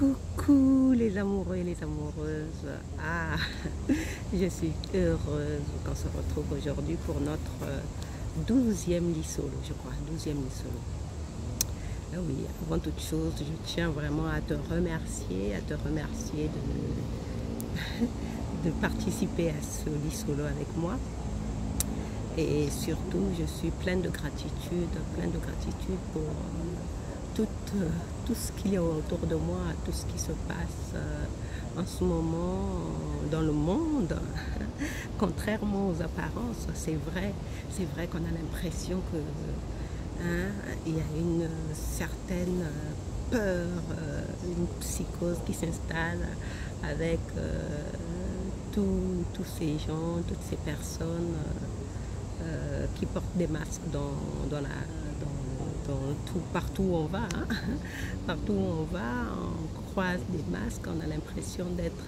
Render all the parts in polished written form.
Coucou les amoureux et les amoureuses. Ah, je suis heureuse qu'on se retrouve aujourd'hui pour notre 12e lit solo, je crois, 12e lit solo. Ah oui, avant toute chose, je tiens vraiment à te remercier de participer à ce lit solo avec moi. Et surtout, je suis pleine de gratitude pour tout ce qu'il y a autour de moi, tout ce qui se passe en ce moment dans le monde. Contrairement aux apparences, c'est vrai qu'on a l'impression que il y a une certaine peur, une psychose qui s'installe avec tous ces gens, toutes ces personnes qui portent des masques partout où on va. Partout où on va, on croise des masques, on a l'impression d'être...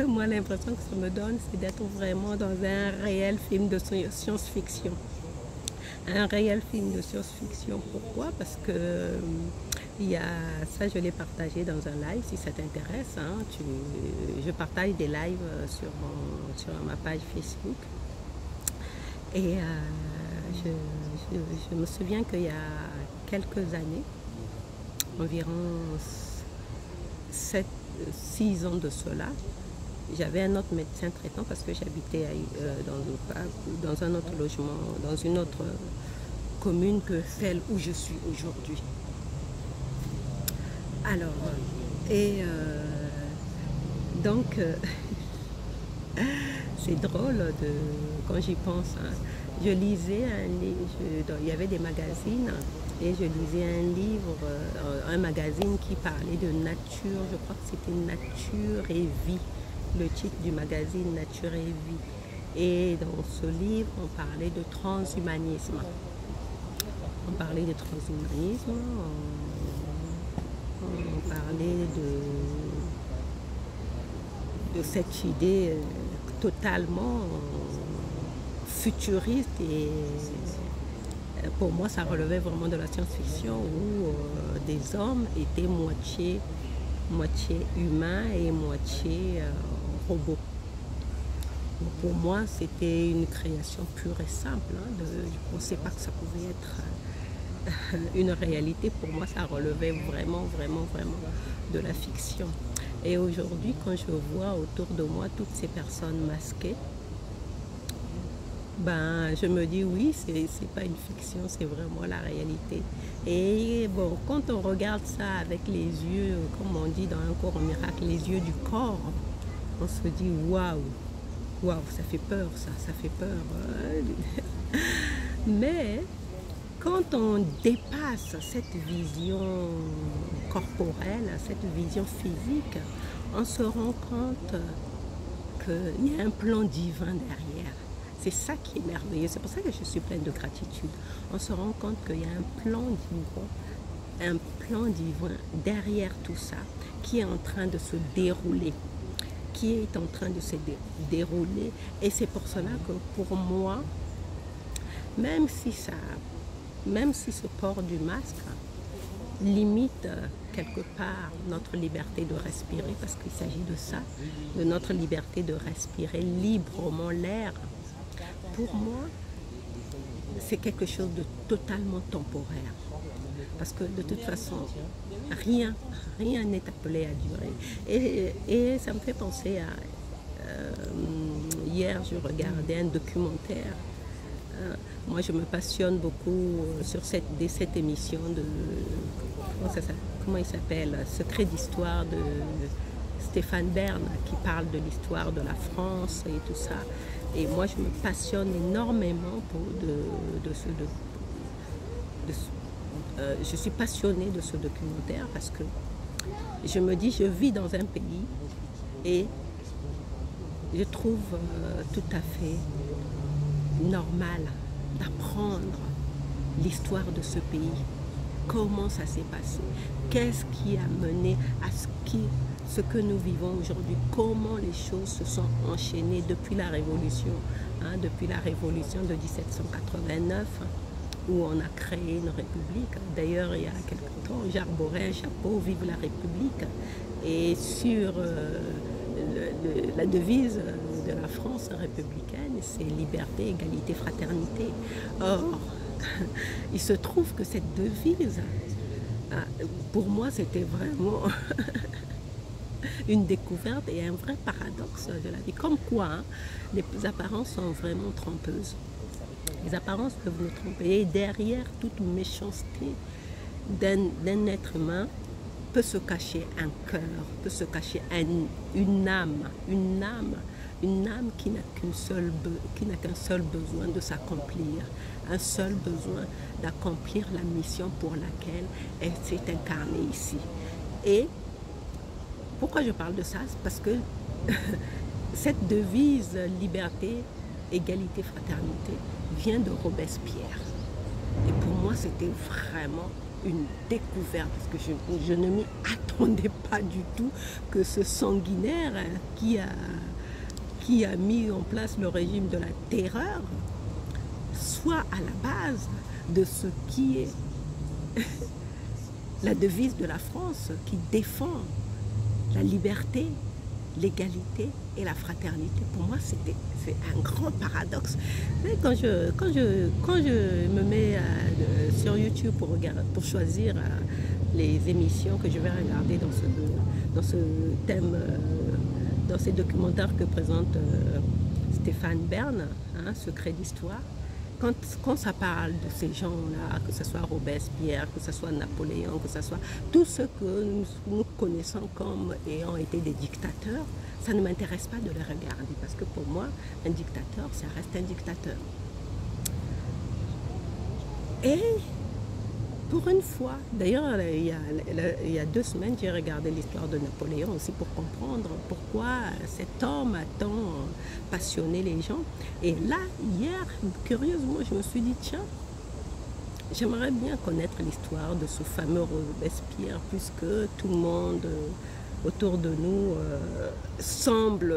moi, l'impression que ça me donne, c'est d'être vraiment dans un réel film de science-fiction. Un réel film de science-fiction. Pourquoi? Parce que ça, je l'ai partagé dans un live, si ça t'intéresse. Je partage des lives sur ma page Facebook. Et je me souviens qu'il y a quelques années, environ 6 ans de cela, j'avais un autre médecin traitant parce que j'habitais dans un autre logement, dans une autre commune que celle où je suis aujourd'hui. Alors, donc, c'est drôle quand j'y pense. Je lisais un livre, il y avait des magazines et je lisais un magazine qui parlait de nature. Je crois que c'était Nature et Vie, le titre du magazine Nature et Vie. Et dans ce livre, on parlait de transhumanisme. On parlait de cette idée totalement futuriste, et pour moi ça relevait vraiment de la science-fiction où des hommes étaient moitié humains et moitié robots. Donc pour moi c'était une création pure et simple. Je ne pensais pas que ça pouvait être une réalité. Pour moi ça relevait vraiment de la fiction. Et aujourd'hui, quand je vois autour de moi toutes ces personnes masquées, je me dis oui, c'est pas une fiction, c'est vraiment la réalité. Et bon, quand on regarde ça avec les yeux, comme on dit dans Un corps au miracle, les yeux du corps, on se dit waouh, ça fait peur, ça fait peur. Mais quand on dépasse cette vision corporelle, cette vision physique, on se rend compte qu'il y a un plan divin derrière. C'est ça qui est merveilleux. C'est pour ça que je suis pleine de gratitude. On se rend compte qu'il y a un plan divin derrière tout ça qui est en train de se dérouler. Et c'est pour cela que pour moi, même si ce port du masque limite quelque part notre liberté de respirer, parce qu'il s'agit de ça, de notre liberté de respirer librement l'air, pour moi, c'est quelque chose de totalement temporaire. Parce que de toute façon, rien n'est appelé à durer. Et ça me fait penser à... hier, je regardais un documentaire. Moi, je me passionne beaucoup sur cette émission de... Comment il s'appelle? Secret d'histoire de Stéphane Bern, qui parle de l'histoire de la France et tout ça. Et moi, je me passionne énormément je suis passionnée de ce documentaire parce que je me dis, je vis dans un pays et je trouve tout à fait normal d'apprendre l'histoire de ce pays. Comment ça s'est passé? Qu'est-ce qui a mené à ce que nous vivons aujourd'hui? Comment les choses se sont enchaînées depuis la Révolution, depuis la Révolution de 1789 où on a créé une république. D'ailleurs, il y a quelque temps, j'arborais un chapeau, vive la République. Et sur la devise de la France républicaine, c'est liberté, égalité, fraternité. Or, il se trouve que cette devise, pour moi, c'était vraiment une découverte et un vrai paradoxe de la vie. Comme quoi, hein, les apparences sont vraiment trompeuses. Les apparences peuvent nous tromper. Et derrière toute méchanceté d'un être humain peut se cacher un cœur, peut se cacher une âme qui n'a qu'un seul besoin de s'accomplir, un seul besoin d'accomplir la mission pour laquelle elle s'est incarnée ici. Et pourquoi je parle de ça? C'est parce que cette devise liberté, égalité, fraternité vient de Robespierre. Et pour moi, c'était vraiment une découverte parce que je ne m'y attendais pas du tout que ce sanguinaire qui a mis en place le régime de la terreur soit à la base de ce qui est la devise de la France qui défend la liberté, l'égalité et la fraternité. Pour moi, c'est un grand paradoxe. Mais quand je me mets sur YouTube pour choisir les émissions que je vais regarder dans ce thème, dans ces documentaires que présente Stéphane Bern, hein, Secret d'Histoire, quand ça parle de ces gens-là, que ce soit Robespierre, que ce soit Napoléon, que ce soit tous ceux que nous connaissons comme ayant été des dictateurs, ça ne m'intéresse pas de les regarder parce que pour moi, un dictateur, ça reste un dictateur. Et pour une fois, d'ailleurs, il y a 2 semaines, j'ai regardé l'histoire de Napoléon aussi pour comprendre pourquoi cet homme a tant passionné les gens. Et là, hier, curieusement, je me suis dit, tiens, j'aimerais bien connaître l'histoire de ce fameux Robespierre, puisque tout le monde autour de nous semble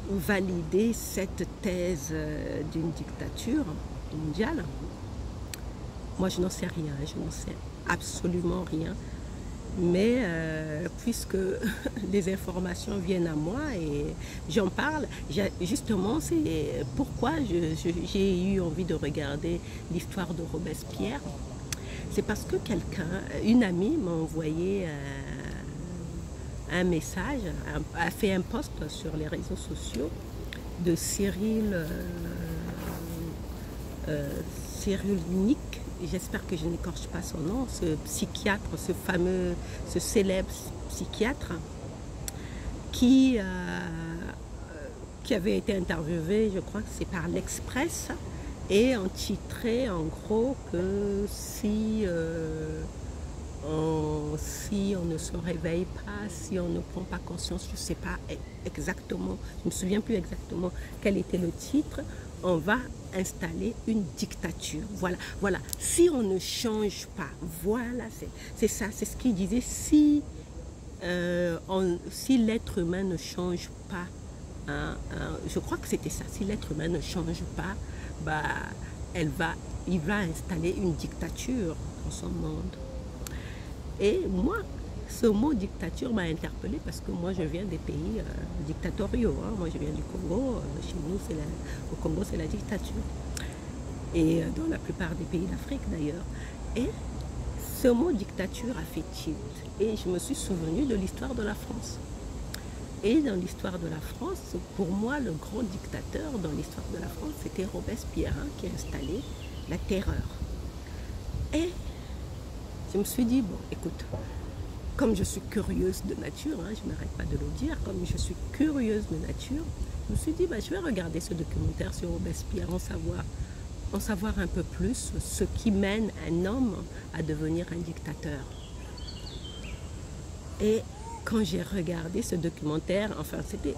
valider cette thèse d'une dictature mondiale. Moi, je n'en sais rien, je n'en sais absolument rien. Mais puisque les informations viennent à moi et j'en parle, justement, c'est pourquoi j'ai eu envie de regarder l'histoire de Robespierre. C'est parce que une amie m'a envoyé un message, a fait un post sur les réseaux sociaux de Cyril Nick. J'espère que je n'écorche pas son nom, ce psychiatre, ce célèbre psychiatre qui avait été interviewé, je crois que c'est par l'Express, et en titré en gros que si on ne se réveille pas, si on ne prend pas conscience, je ne sais pas exactement, je ne me souviens plus exactement quel était le titre, on va installer une dictature. Voilà. Si on ne change pas, voilà, c'est ça, c'est ce qu'il disait. Si l'être humain ne change pas, je crois que c'était ça. Si l'être humain ne change pas, il va installer une dictature dans son monde. Et moi, ce mot dictature m'a interpellée parce que moi je viens des pays dictatoriaux. Hein. Moi je viens du Congo. Chez nous, au Congo, c'est la dictature. Et dans la plupart des pays d'Afrique d'ailleurs. Et ce mot dictature a fait tilt. Et je me suis souvenue de l'histoire de la France. Et dans l'histoire de la France, pour moi, le grand dictateur dans l'histoire de la France, c'était Robespierre, hein, qui a installé la terreur. Et je me suis dit, bon, écoute, comme je suis curieuse de nature, hein, je n'arrête pas de le dire, comme je suis curieuse de nature, je me suis dit, je vais regarder ce documentaire sur Robespierre, en savoir un peu plus ce qui mène un homme à devenir un dictateur. Et quand j'ai regardé ce documentaire, enfin c'était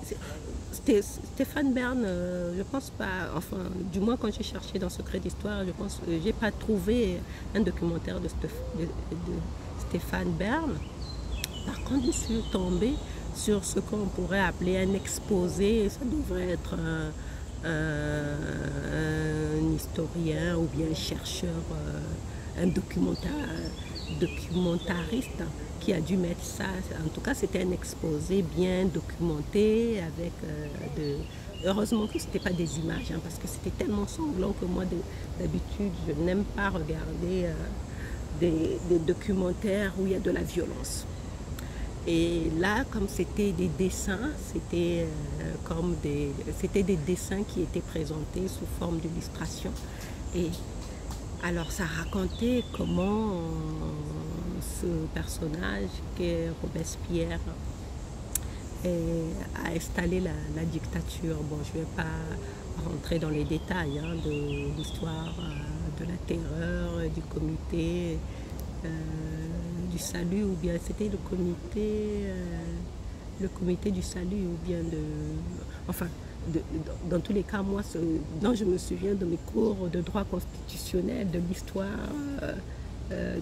Stéphane Bern, je pense pas, enfin du moins quand j'ai cherché dans Secret d'Histoire, je pense que j'ai pas trouvé un documentaire de Stéphane Bern. Par contre, je suis tombée sur ce qu'on pourrait appeler un exposé, ça devrait être un historien ou bien un chercheur, un documentariste qui a dû mettre ça. En tout cas, c'était un exposé bien documenté avec Heureusement que ce n'était pas des images, hein, parce que c'était tellement sanglant que moi, d'habitude, je n'aime pas regarder des documentaires où il y a de la violence. Et là, comme c'était des dessins, c'était des dessins qui étaient présentés sous forme d'illustration. Et alors, ça racontait comment ce personnage, qu'est Robespierre, a installé la dictature. Bon, je ne vais pas rentrer dans les détails hein, de l'histoire de la terreur, du comité du salut, ou bien c'était le comité du salut, ou bien enfin, dans tous les cas, moi, ce dont je me souviens de mes cours de droit constitutionnel, de l'histoire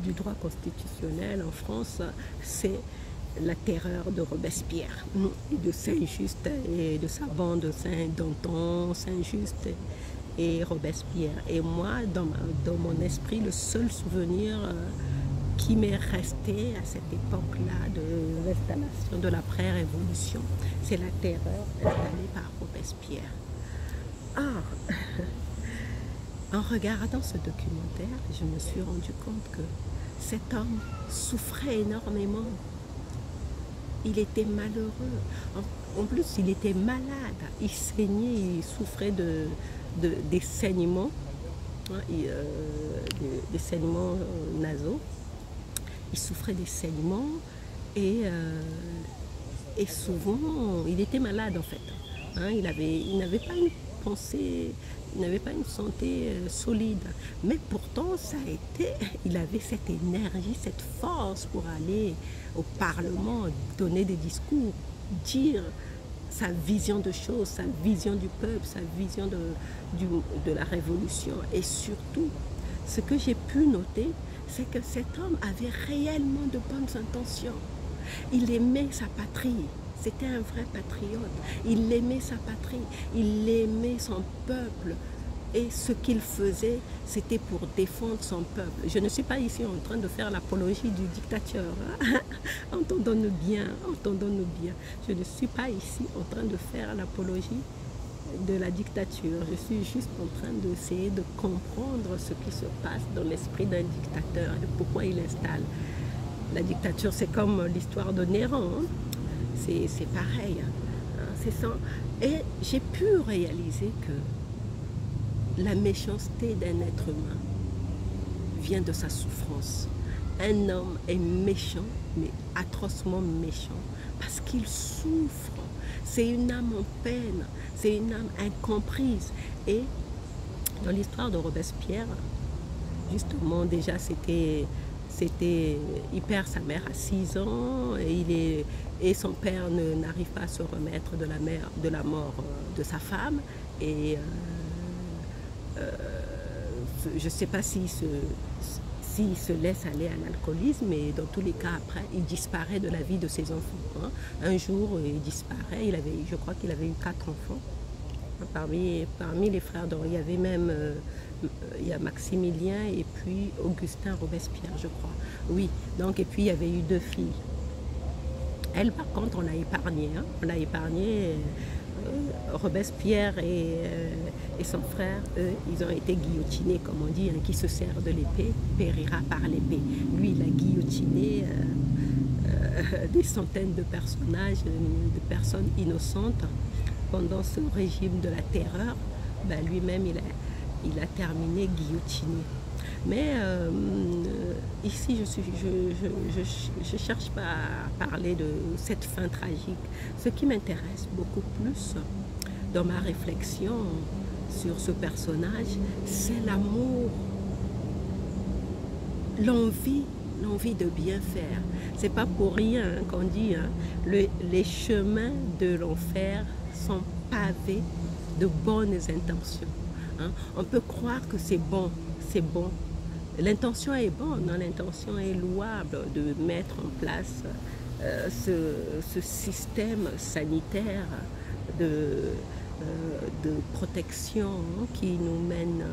du droit constitutionnel en France, c'est la terreur de Robespierre, et de Saint-Just et de sa bande Saint-Danton, Saint-Just et Robespierre. Et moi, dans mon esprit, le seul souvenir qui m'est resté à cette époque-là de l'installation de l'après-révolution, c'est la terreur installée par Robespierre. Or, en regardant ce documentaire, je me suis rendu compte que cet homme souffrait énormément. Il était malheureux. En plus, il était malade. Il saignait, il souffrait des saignements, hein, des saignements nasaux. Il souffrait des saignements et souvent, il était malade en fait. Hein, il n'avait pas une pensée, il n'avait pas une santé solide. Mais pourtant, il avait cette énergie, cette force pour aller au Parlement, donner des discours, dire sa vision de choses, sa vision du peuple, sa vision de la révolution. Et surtout, ce que j'ai pu noter, c'est que cet homme avait réellement de bonnes intentions. Il aimait sa patrie. C'était un vrai patriote. Il aimait sa patrie. Il aimait son peuple. Et ce qu'il faisait, c'était pour défendre son peuple. Je ne suis pas ici en train de faire l'apologie du dictateur. Hein? Entendons-nous bien, entendons-nous bien. Je ne suis pas ici en train de faire l'apologie de la dictature. Je suis juste en train d'essayer de comprendre ce qui se passe dans l'esprit d'un dictateur et pourquoi il installe. La dictature, c'est comme l'histoire de Néron. Hein? C'est pareil. Hein? C'est ça. Et j'ai pu réaliser que la méchanceté d'un être humain vient de sa souffrance. Un homme est méchant, mais atrocement méchant, parce qu'il souffre. C'est une âme en peine, c'est une âme incomprise. Et dans l'histoire de Robespierre, justement, déjà, il perd sa mère à 6 ans et son père n'arrive pas à se remettre de la mort de sa femme. Et je ne sais pas s'il se laisse aller à l'alcoolisme, mais dans tous les cas, après, il disparaît de la vie de ses enfants. Hein. Un jour, il disparaît. Je crois qu'il avait eu 4 enfants. Parmi les frères, donc, il y avait même il y a Maximilien et puis Augustin Robespierre, je crois. Oui, donc, et puis il y avait eu 2 filles. Elle, par contre, on l'a épargnée. Hein. On l'a épargnée. Robespierre et son frère, eux, ils ont été guillotinés, comme on dit, hein, qui se sert de l'épée périra par l'épée. Lui, il a guillotiné des centaines de personnes innocentes pendant ce régime de la terreur. Ben, lui-même, il a terminé guillotiné. Mais ici, je cherche pas à parler de cette fin tragique. Ce qui m'intéresse beaucoup plus dans ma réflexion sur ce personnage, c'est l'amour, l'envie de bien faire. C'est pas pour rien qu'on dit hein, les chemins de l'enfer sont pavés de bonnes intentions. Hein. On peut croire que c'est bon. L'intention est bonne, hein, l'intention est louable de mettre en place ce système sanitaire de protection qui nous mène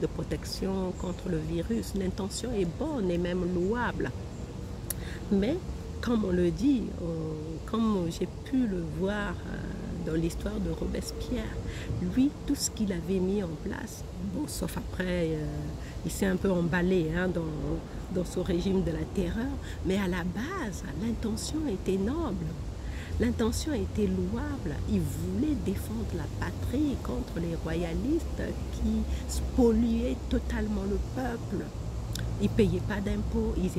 de protection contre le virus. L'intention est bonne et même louable. Mais, comme on le dit, comme j'ai pu le voir dans l'histoire de Robespierre, lui, tout ce qu'il avait mis en place, bon, sauf après, il s'est un peu emballé hein, dans ce régime de la terreur, mais à la base, l'intention était noble. L'intention était louable. Il voulait défendre la patrie contre les royalistes qui spoliaient totalement le peuple. Ils ne payaient pas d'impôts, ils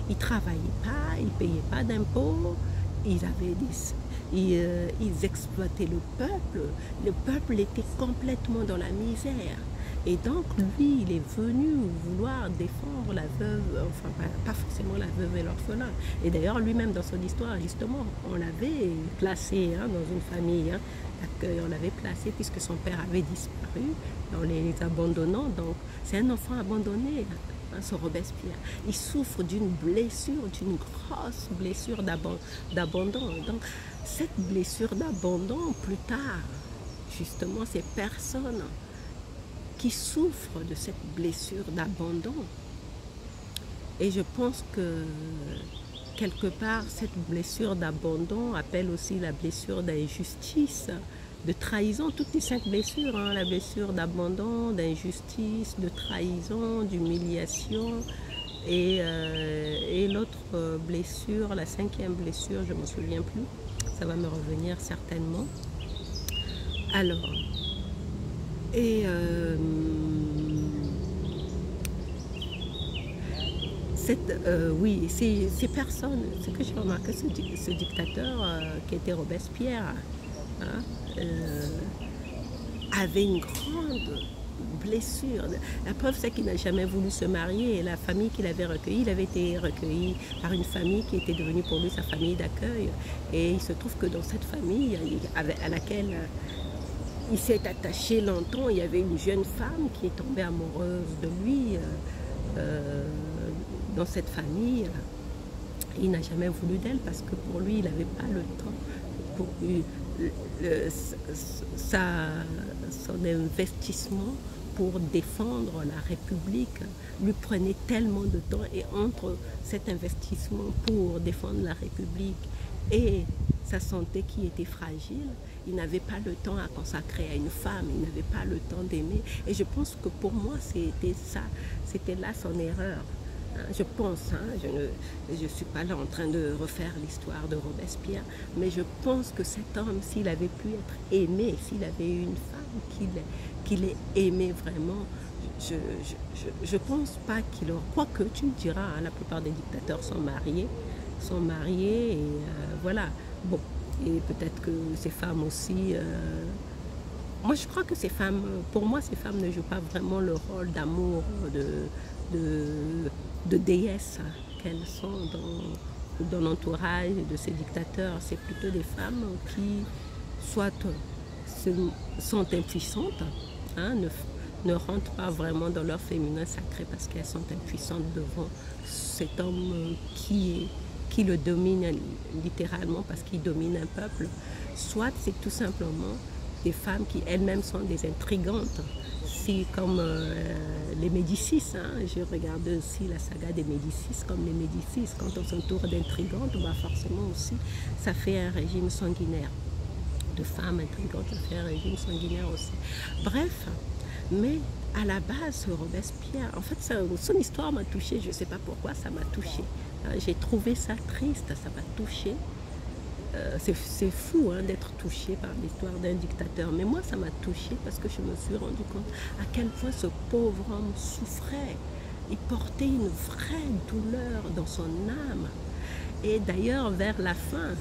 ne travaillaient pas, ils ne payaient pas d'impôts, ils exploitaient le peuple était complètement dans la misère. Et donc lui, il est venu vouloir défendre la veuve, enfin pas forcément la veuve et l'orphelin. Et d'ailleurs lui-même dans son histoire, justement, on l'avait placé hein, dans une famille hein, d'accueil, on l'avait placé puisque son père avait disparu en les abandonnant. Donc c'est un enfant abandonné. Ce Robespierre, il souffre d'une blessure, d'une grosse blessure d'abandon. Donc, cette blessure d'abandon, plus tard, justement, ces personnes qui souffrent de cette blessure d'abandon, et je pense que quelque part, cette blessure d'abandon appelle aussi la blessure d'injustice, de trahison, toutes les 5 blessures, hein, la blessure d'abandon, d'injustice, de trahison, d'humiliation et l'autre blessure, la 5e blessure, je ne me souviens plus, ça va me revenir certainement. Alors, et oui, ces personnes, ce que j'ai remarqué, ce dictateur qui était Robespierre, hein, avait une grande blessure. La preuve, c'est qu'il n'a jamais voulu se marier. Et la famille qu'il avait recueillie, il avait été recueilli par une famille qui était devenue pour lui sa famille d'accueil. Et il se trouve que dans cette famille à laquelle il s'est attaché longtemps, il y avait une jeune femme qui est tombée amoureuse de lui. Dans cette famille, il n'a jamais voulu d'elle parce que pour lui, il n'avait pas le temps. Pour son investissement pour défendre la République lui prenait tellement de temps, et entre cet investissement pour défendre la République et sa santé qui était fragile, il n'avait pas le temps à consacrer à une femme, il n'avait pas le temps d'aimer. Et je pense que pour moi, c'était ça, c'était là son erreur. Je pense, hein, je ne suis pas là en train de refaire l'histoire de Robespierre, mais je pense que cet homme, s'il avait pu être aimé, s'il avait eu une femme qu'il ait aimé vraiment, je ne pense pas qu'il aurait... Quoique tu me diras, hein, la plupart des dictateurs sont mariés et voilà. Bon, et peut-être que ces femmes aussi... Moi, je crois que ces femmes, pour moi, ces femmes ne jouent pas vraiment le rôle d'amour, de déesses qu'elles sont dans l'entourage de ces dictateurs. C'est plutôt des femmes qui soit sont impuissantes, hein, ne rentrent pas vraiment dans leur féminin sacré parce qu'elles sont impuissantes devant cet homme qui le domine littéralement parce qu'il domine un peuple. Soit c'est tout simplement des femmes qui elles-mêmes sont des intrigantes. Si comme les Médicis, hein, je regarde aussi la saga des Médicis, comme les Médicis, quand on s'entoure d'intrigantes, bah forcément aussi, ça fait un régime sanguinaire. De femmes intrigantes, ça fait un régime sanguinaire aussi. Bref, mais à la base, Robespierre, en fait, son histoire m'a touchée, je ne sais pas pourquoi, ça m'a touchée. J'ai trouvé ça triste, ça m'a touchée. C'est fou hein, d'être touché par l'histoire d'un dictateur, mais moi ça m'a touché parce que je me suis rendu compte à quel point ce pauvre homme souffrait. Il portait une vraie douleur dans son âme. Et d'ailleurs vers la fin,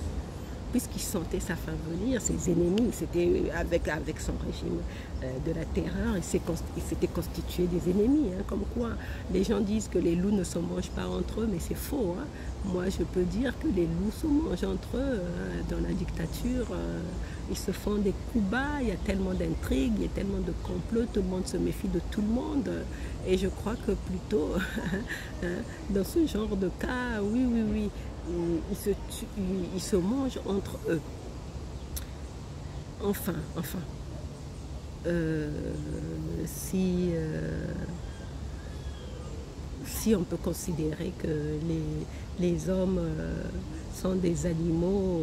puisqu'il sentait sa fin venir, ses ennemis, c'était avec son régime de la terreur, il s'était constitué des ennemis, hein, comme quoi les gens disent que les loups ne se mangent pas entre eux, mais c'est faux. Hein. Moi, je peux dire que les loups se mangent entre eux. Dans la dictature, ils se font des coups bas, il y a tellement d'intrigues, il y a tellement de complots, tout le monde se méfie de tout le monde. Et je crois que plutôt, dans ce genre de cas, oui, ils se mangent entre eux. enfin, si, si on peut considérer que les hommes sont des animaux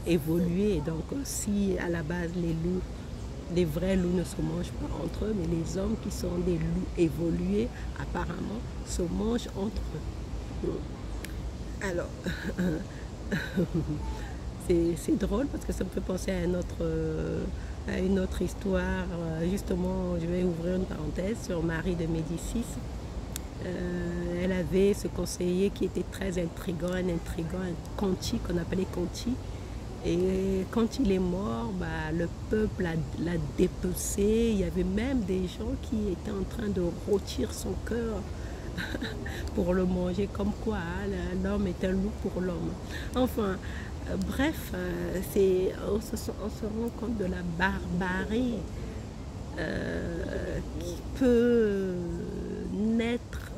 évolués, donc si à la base les vrais loups ne se mangent pas entre eux, mais les hommes qui sont des loups évolués, apparemment, se mangent entre eux. Alors, c'est drôle parce que ça me fait penser à une autre histoire. Justement, je vais ouvrir une parenthèse sur Marie de Médicis. Elle avait ce conseiller qui était très intriguant, un Conti, qu'on appelait Conti. Et quand il est mort, le peuple l'a dépecé. Il y avait même des gens qui étaient en train de rôtir son cœur pour le manger, comme quoi l'homme est un loup pour l'homme. Enfin, bref, on se rend compte de la barbarie qui peut naître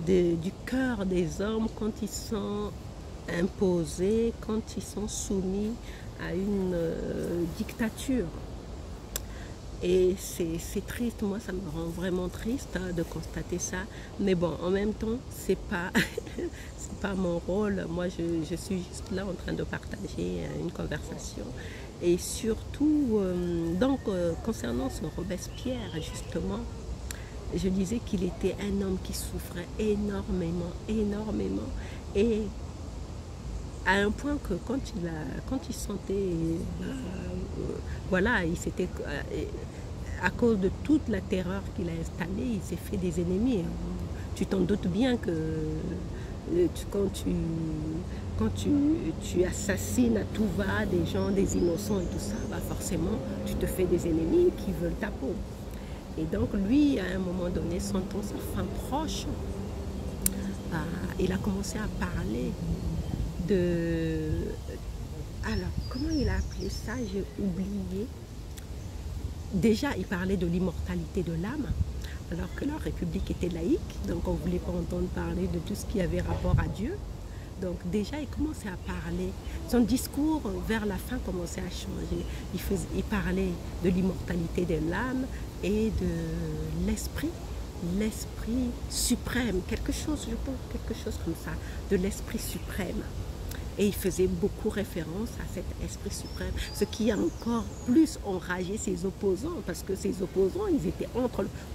du cœur des hommes quand ils sont imposés, quand ils sont soumis à une dictature. Et c'est triste, moi ça me rend vraiment triste de constater ça. Mais bon, en même temps, c'est pas, c'est pas mon rôle. Moi, je suis juste là en train de partager une conversation. Et surtout, concernant ce Robespierre, justement, je disais qu'il était un homme qui souffrait énormément, énormément. Et à un point que quand il sentait, voilà, il s'était, à cause de toute la terreur qu'il a installée, il s'est fait des ennemis. Tu t'en doutes bien que quand tu assassines à tout va des gens, des innocents et tout ça, forcément, tu te fais des ennemis qui veulent ta peau. Et donc lui, à un moment donné, sentant sa fin proche, il a commencé à parler alors, comment il a appelé ça? J'ai oublié. Déjà, il parlait de l'immortalité de l'âme, alors que la République était laïque, donc on ne voulait pas entendre parler de tout ce qui avait rapport à Dieu. Donc déjà, il commençait à parler. Son discours, vers la fin, commençait à changer. Il parlait de l'immortalité de l'âme et de l'esprit suprême, quelque chose, je pense, quelque chose comme ça, de l'esprit suprême. Et il faisait beaucoup référence à cet esprit suprême, ce qui a encore plus enragé ses opposants, parce que ses opposants, ils étaient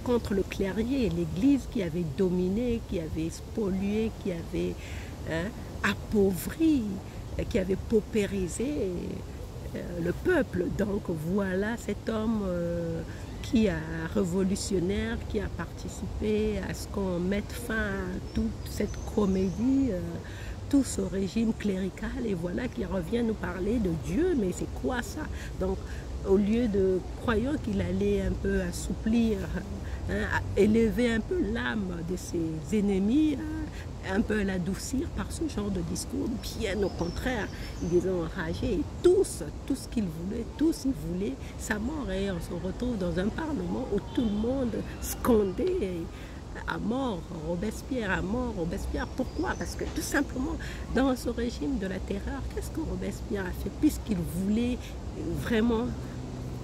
contre le clergé, l'Église qui avait dominé, qui avait spolié, qui avait appauvri, qui avait paupérisé le peuple. Donc voilà cet homme qui a révolutionnaire, qui a participé à ce qu'on mette fin à toute cette comédie, tout ce régime clérical, et voilà qui revient nous parler de Dieu. Mais c'est quoi ça? Donc au lieu de croyant qu'il allait un peu assouplir, élever un peu l'âme de ses ennemis, un peu l'adoucir par ce genre de discours, bien au contraire, ils les ont enragés, et tout ce qu'ils voulaient, tous ils voulaient sa mort. Et on se retrouve dans un parlement où tout le monde scandait à mort Robespierre, à mort Robespierre. Pourquoi? Parce que tout simplement, dans ce régime de la terreur, qu'est-ce que Robespierre a fait? Puisqu'il voulait vraiment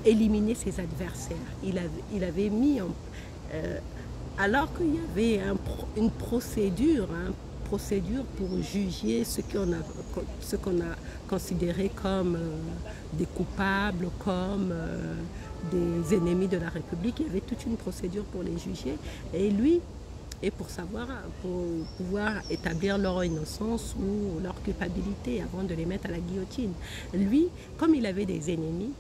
éliminer ses adversaires, il avait mis en... alors qu'il y avait une procédure pour juger ce qu'on a considéré comme des coupables, comme des ennemis de la République. Il y avait toute une procédure pour les juger. Et lui, pour pouvoir établir leur innocence ou leur culpabilité avant de les mettre à la guillotine. Lui, comme il avait des ennemis,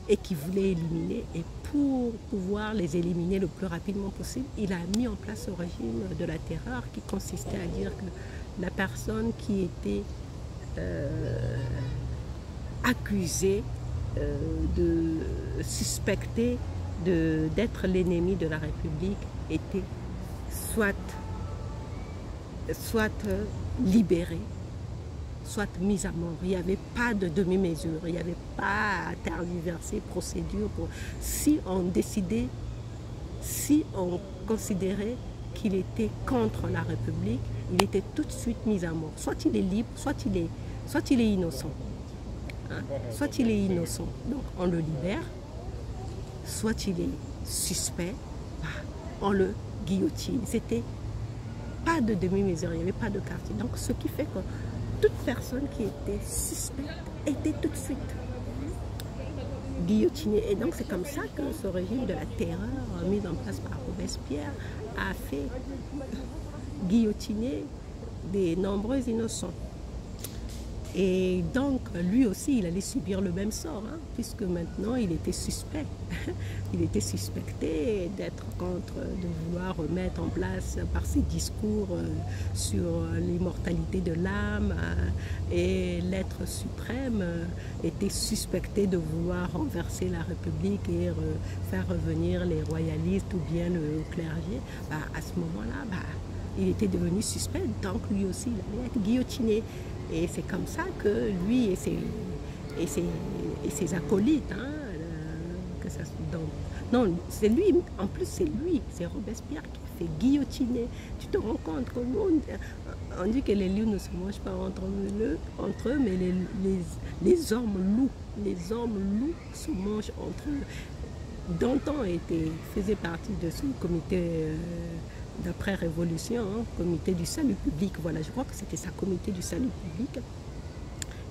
et qui voulait éliminer, et pour pouvoir les éliminer le plus rapidement possible, il a mis en place ce régime de la terreur qui consistait à dire que la personne qui était accusée, suspectée d'être l'ennemi de la République était soit libérée, soit mise à mort. Il n'y avait pas de demi-mesure, il n'y avait pas à tergiverser procédure. Si on décidait, si on considérait qu'il était contre la République, il était tout de suite mis à mort. Soit il est libre, soit il est innocent. hein. Soit il est innocent, donc on le libère, soit il est suspect, bah, on le guillotine. C'était pas de demi-mesure, il n'y avait pas de quartier. Donc ce qui fait que toute personne qui était suspecte était tout de suite guillotinée. Et donc c'est comme ça que ce régime de la terreur mis en place par Robespierre a fait guillotiner des nombreux innocents. Et donc, lui aussi, il allait subir le même sort, hein, puisque maintenant, il était suspect. Il était suspecté d'être contre, de vouloir mettre en place, par ses discours sur l'immortalité de l'âme, et l'être suprême était suspecté de vouloir renverser la République et faire revenir les royalistes ou bien le clergé. Bah, à ce moment-là, bah, il était devenu suspect, donc lui aussi, il allait être guillotiné. Et c'est comme ça que lui et ses acolytes, hein, que ça, non, c'est lui, en plus c'est lui, c'est Robespierre qui fait guillotiner. Tu te rends compte que nous, on dit que les loups ne se mangent pas entre eux, mais les hommes loups se mangent entre eux. Danton faisait partie de ce comité d'après-révolution, hein, comité du salut public, voilà, je crois que c'était ça, comité du salut public.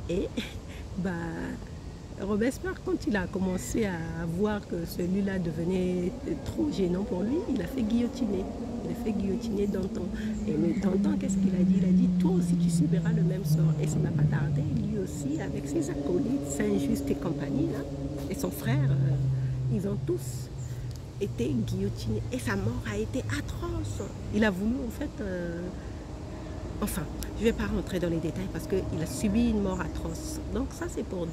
Et bah, Robespierre, quand il a commencé à voir que celui-là devenait trop gênant pour lui, il a fait guillotiner. Il a fait guillotiner Danton. Et mais Danton, qu'est-ce qu'il a dit? Il a dit, toi aussi tu subiras le même sort. Et ça n'a pas tardé, lui aussi, avec ses acolytes, Saint-Just et compagnie, là, et son frère, ils ont tous été guillotiné et sa mort a été atroce. Il a voulu en fait... enfin, je ne vais pas rentrer dans les détails parce qu'il a subi une mort atroce. Donc ça c'est pour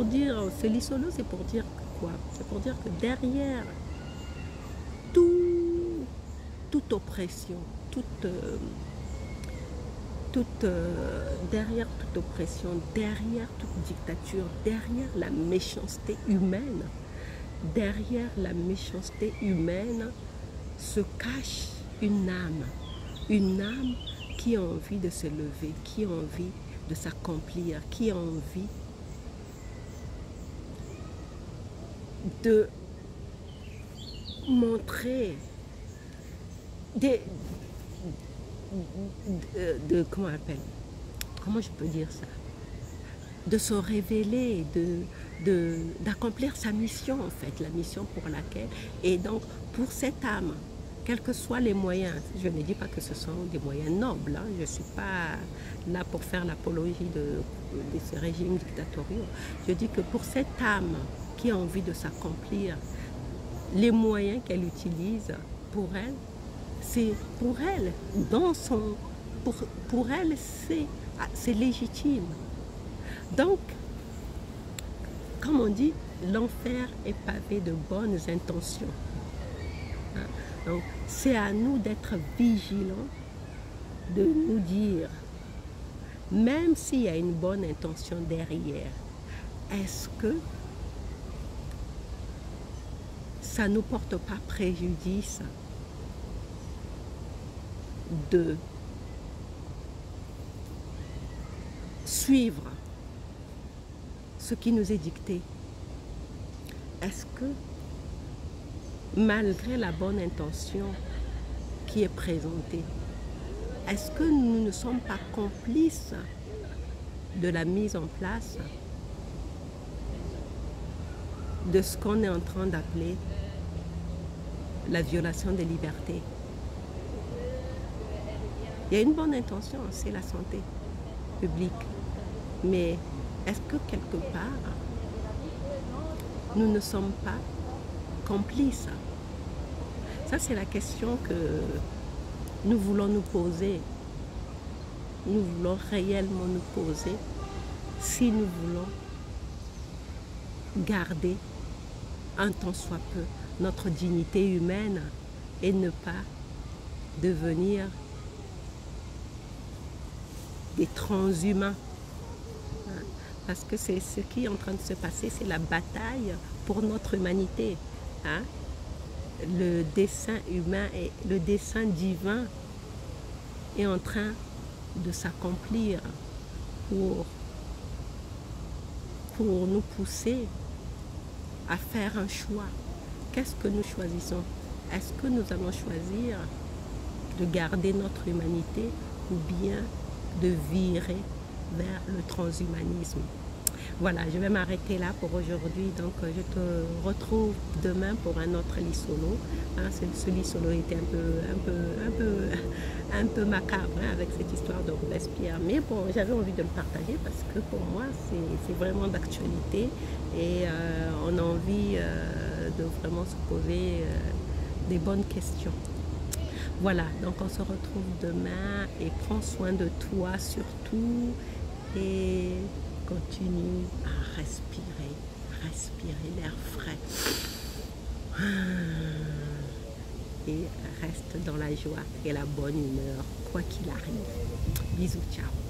dire, Félix-Solo, c'est pour dire quoi? C'est pour dire que derrière toute oppression, derrière toute oppression, derrière toute dictature, derrière la méchanceté humaine, se cache une âme qui a envie de se lever, qui a envie de s'accomplir, qui a envie de montrer comment on appelle, comment je peux dire ça, de se révéler, d'accomplir sa mission en fait, la mission pour laquelle, et donc pour cette âme, quels que soient les moyens, je ne dis pas que ce sont des moyens nobles, hein, je ne suis pas là pour faire l'apologie de ces régimes dictatoriaux, je dis que pour cette âme qui a envie de s'accomplir, les moyens qu'elle utilise, pour elle, c'est pour elle, pour elle, c'est légitime. Donc, comme on dit, l'enfer est pavé de bonnes intentions. Hein? Donc, c'est à nous d'être vigilants, de nous dire, même s'il y a une bonne intention derrière, est-ce que ça ne nous porte pas préjudice de suivre ce qui nous est dicté? Est-ce que, malgré la bonne intention qui est présentée, est-ce que nous ne sommes pas complices de la mise en place de ce qu'on est en train d'appeler la violation des libertés? Il y a une bonne intention, c'est la santé publique. Mais est-ce que quelque part, nous ne sommes pas complices? Ça, c'est la question que nous voulons nous poser. Nous voulons réellement nous poser si nous voulons garder un tant soit peu notre dignité humaine et ne pas devenir des transhumains. Parce que c'est ce qui est en train de se passer, c'est la bataille pour notre humanité. Hein? Le dessein humain et le dessein divin est en train de s'accomplir pour pour nous pousser à faire un choix. Qu'est-ce que nous choisissons? Est-ce que nous allons choisir de garder notre humanité ou bien de virer vers le transhumanisme? Voilà, je vais m'arrêter là pour aujourd'hui. Donc, je te retrouve demain pour un autre lit solo. Hein, ce lit solo était un peu macabre, hein, avec cette histoire de Robespierre. Mais bon, j'avais envie de le partager parce que pour moi, c'est vraiment d'actualité. Et on a envie de vraiment se poser des bonnes questions. Voilà, donc on se retrouve demain et prends soin de toi surtout et continue à respirer l'air frais et reste dans la joie et la bonne humeur quoi qu'il arrive. Bisous, ciao.